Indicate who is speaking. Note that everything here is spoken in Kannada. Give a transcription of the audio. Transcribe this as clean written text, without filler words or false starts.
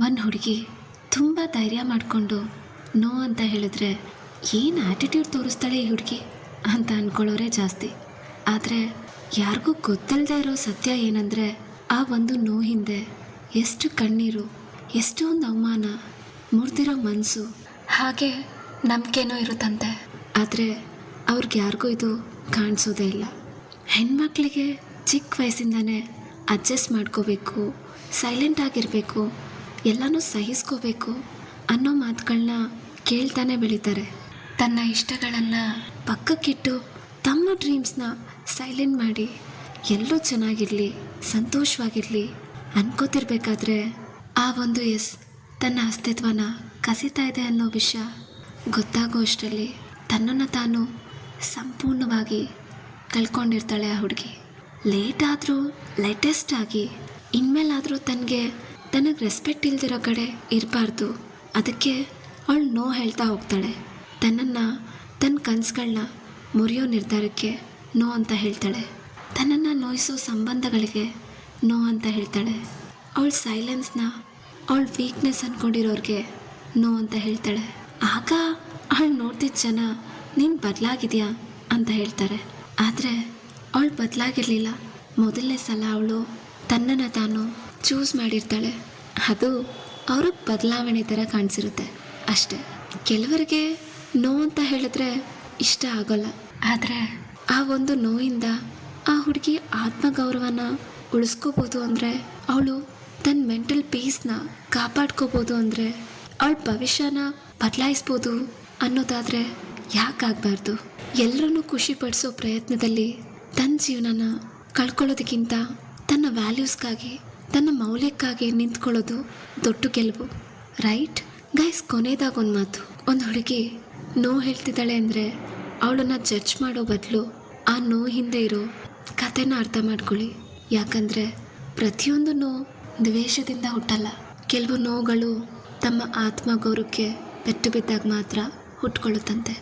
Speaker 1: ಒಂದು ಹುಡುಗಿ ತುಂಬ ಧೈರ್ಯ ಮಾಡಿಕೊಂಡು ನೋ ಅಂತ ಹೇಳಿದ್ರೆ ಏನು ಆ್ಯಟಿಟ್ಯೂಡ್ ತೋರಿಸ್ತಾಳೆ ಈ ಹುಡುಗಿ ಅಂತ ಅಂದ್ಕೊಳ್ಳೋರೇ ಜಾಸ್ತಿ. ಆದರೆ ಯಾರಿಗೂ ಗೊತ್ತಿಲ್ಲದೆ ಇರೋ ಸತ್ಯ ಏನಂದರೆ ಆ ಒಂದು ನೋ ಹಿಂದೆ ಎಷ್ಟು ಕಣ್ಣೀರು, ಎಷ್ಟೊಂದು ಅವಮಾನ, ಮುರಿದಿರೋ ಮನಸ್ಸು, ಹಾಗೆ ನಂಬಿಕೆನೂ ಇರುತ್ತಂತೆ. ಆದರೆ ಅವ್ರಿಗೆ ಯಾರಿಗೂ ಇದು ಕಾಣಿಸೋದೇ ಇಲ್ಲ. ಹೆಣ್ಮಕ್ಳಿಗೆ ಚಿಕ್ಕ ವಯಸ್ಸಿಂದನೇ ಅಡ್ಜಸ್ಟ್ ಮಾಡ್ಕೋಬೇಕು, ಸೈಲೆಂಟ್ ಆಗಿರಬೇಕು, ಎಲ್ಲನೂ ಸಹಿಸ್ಕೋಬೇಕು ಅನ್ನೋ ಮಾತುಗಳನ್ನ ಕೇಳ್ತಾನೆ ಬೆಳೀತಾರೆ. ತನ್ನ ಇಷ್ಟಗಳನ್ನು ಪಕ್ಕಕ್ಕಿಟ್ಟು ತಮ್ಮ ಡ್ರೀಮ್ಸ್ನ ಸೈಲೆಂಟ್ ಮಾಡಿ ಎಲ್ಲರೂ ಚೆನ್ನಾಗಿರಲಿ, ಸಂತೋಷವಾಗಿರಲಿ ಅನ್ಕೋತಿರ್ಬೇಕಾದ್ರೆ ಆ ಒಂದು ತನ್ನ ಅಸ್ತಿತ್ವನ ಕಸಿತಾ ಇದೆ ಅನ್ನೋ ವಿಷಯ ಗೊತ್ತಾಗೋ ಅಷ್ಟರಲ್ಲಿ ತನ್ನನ್ನು ತಾನು ಸಂಪೂರ್ಣವಾಗಿ ಕಳ್ಕೊಂಡಿರ್ತಾಳೆ ಆ ಹುಡುಗಿ. ಲೇಟ್ ಆದರೂ ಲೇಟೆಸ್ಟ್ ಆಗಿ ಇನ್ಮೇಲಾದರೂ ತನಗೆ ರೆಸ್ಪೆಕ್ಟ್ ಇಲ್ದಿರೋ ಕಡೆ ಇರಬಾರ್ದು. ಅದಕ್ಕೆ ಅವಳು ನೋ ಹೇಳ್ತಾ ಹೋಗ್ತಾಳೆ. ತನ್ನ ಕನಸುಗಳನ್ನ ಮುರಿಯೋ ನಿರ್ಧಾರಕ್ಕೆ ನೋ ಅಂತ ಹೇಳ್ತಾಳೆ. ತನ್ನನ್ನು ನೋಯಿಸೋ ಸಂಬಂಧಗಳಿಗೆ ನೋ ಅಂತ ಹೇಳ್ತಾಳೆ. ಅವಳ ಸೈಲೆನ್ಸ್ನ ಅವಳ ವೀಕ್ನೆಸ್ ಅಂದ್ಕೊಂಡಿರೋರಿಗೆ ನೋ ಅಂತ ಹೇಳ್ತಾಳೆ. ಆಗ ಅವಳು ನೋಡ್ತಿದ್ದ ಜನ ನೀನು ಬದಲಾಗಿದೆಯಾ ಅಂತ ಹೇಳ್ತಾರೆ. ಆದರೆ ಅವಳು ಬದಲಾಗಿರಲಿಲ್ಲ. ಮೊದಲನೇ ಸಲ ಅವಳು ತನ್ನನ್ನು ತಾನು ಚೂಸ್ ಮಾಡಿರ್ತಾಳೆ. ಅದು ಅವ್ರಿಗೆ ಬದಲಾವಣೆ ಥರ ಕಾಣಿಸಿರುತ್ತೆ ಅಷ್ಟೆ. ಕೆಲವರಿಗೆ ನೋ ಅಂತ ಹೇಳಿದ್ರೆ ಇಷ್ಟ ಆಗೋಲ್ಲ. ಆದರೆ ಆ ಒಂದು ನೋಯಿಂದ ಆ ಹುಡುಗಿ ಆತ್ಮಗೌರವನ ಉಳಿಸ್ಕೋಬೋದು ಅಂದರೆ, ಅವಳು ತನ್ನ ಮೆಂಟಲ್ ಪೀಸ್ನ ಕಾಪಾಡ್ಕೋಬೋದು ಅಂದರೆ, ಅವಳ ಭವಿಷ್ಯನ ಬದಲಾಯಿಸ್ಬೋದು ಅನ್ನೋದಾದರೆ ಯಾಕಾಗಬಾರ್ದು? ಎಲ್ಲರನ್ನೂ ಖುಷಿಪಡಿಸೋ ಪ್ರಯತ್ನದಲ್ಲಿ ತನ್ನ ಜೀವನನ ಕಳ್ಕೊಳ್ಳೋದಕ್ಕಿಂತ ತನ್ನ ವ್ಯಾಲ್ಯೂಸ್ಗಾಗಿ, ತನ್ನ ಮೌಲ್ಯಕ್ಕಾಗಿ ನಿಂತ್ಕೊಳ್ಳೋದು ದೊಡ್ಡ ಗೆಲುವು, ರೈಟ್ ಗೈಸ್? ಕೊನೆಯದಾಗ ಒಂದು ಮಾತು, ಒಂದು ಹುಡುಗಿ ನೋ ಹೇಳ್ತಿದ್ದಾಳೆ ಅಂದರೆ ಅವಳನ್ನು ಜಡ್ಜ್ ಮಾಡೋ ಬದಲು ಆ ನೋ ಹಿಂದೆ ಇರೋ ಕಥೆನ ಅರ್ಥ ಮಾಡ್ಕೊಳ್ಳಿ. ಯಾಕಂದರೆ ಪ್ರತಿಯೊಂದು ನೋ ದ್ವೇಷದಿಂದ ಹುಟ್ಟಲ್ಲ. ಕೆಲವು ನೋವುಗಳು ತಮ್ಮ ಆತ್ಮಗೌರವಕ್ಕೆ ಪೆಟ್ಟು ಬಿದ್ದಾಗ ಮಾತ್ರ ಹುಟ್ಕೊಳ್ಳುತ್ತಂತೆ.